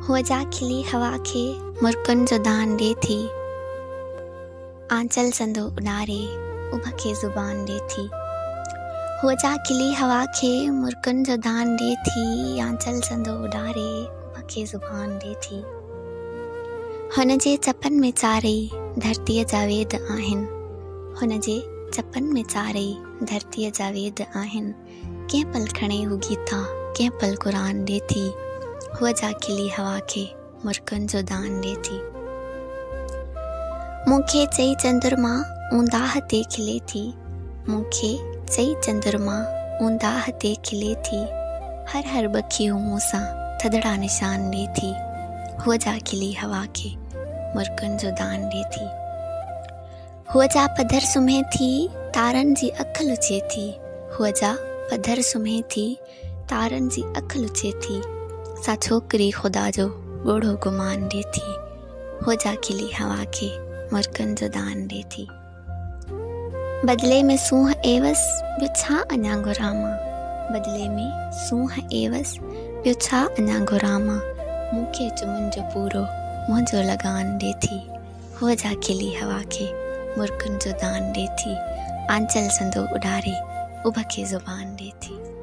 हुआ जा खिली हवा खे मुर्कन जो दान दे थी। आंचल संदो उडारे उभ खे ज़ुबान दे थी। हुआ जा खिली हवा खे मुर्कन जो दान दे थी। आंचल संदो उडारे उभ खे ज़ुबान दे थी। हुन जे चपन में चारई धरतीअ जा वेद आहिनि। हुन जे चपन में चारई धरतीअ जा वेद आहिनि। कंहिं पल खणे हू गीता कंहिं पल क़ुरान दे थी। हुआ जा खिली हवा खे मुर्कन जो दान दे थी। मूंखे चई चंद्रमा ऊंदाह ते खिले थी। मूंखे चई चंद्रमा ऊंदाह ते खिले थी। हर बखियूं मूंसां थदड़ा निशान दे थी। हुआ जा खिली हवा खे मुर्कन जो दान दे थी। हुआ जा पधर सुम्हे थी तारन जी अख लुचे थी। हुआ जा पधर सुम्हे थी तारन जी अख लुचे थी। सा छोकरी खुदा जो ॻोढ़ो गुमान दे थी। हो जा खिली हवा खे मुर्कन जो दान दे थी। बदले में सूंह एवस ॿियो छा अञा घुरामां। बदले में सूंह एवस ॿियो छा अञा घुरामां। मूंखे चुमन जो पूरो मुंहिंजो लगान दे थी। हो जा खिली हवा खे मुर्कन जो दान दे थी। आंचल संदो उडारे उभ खे ज़ुबान दे थी।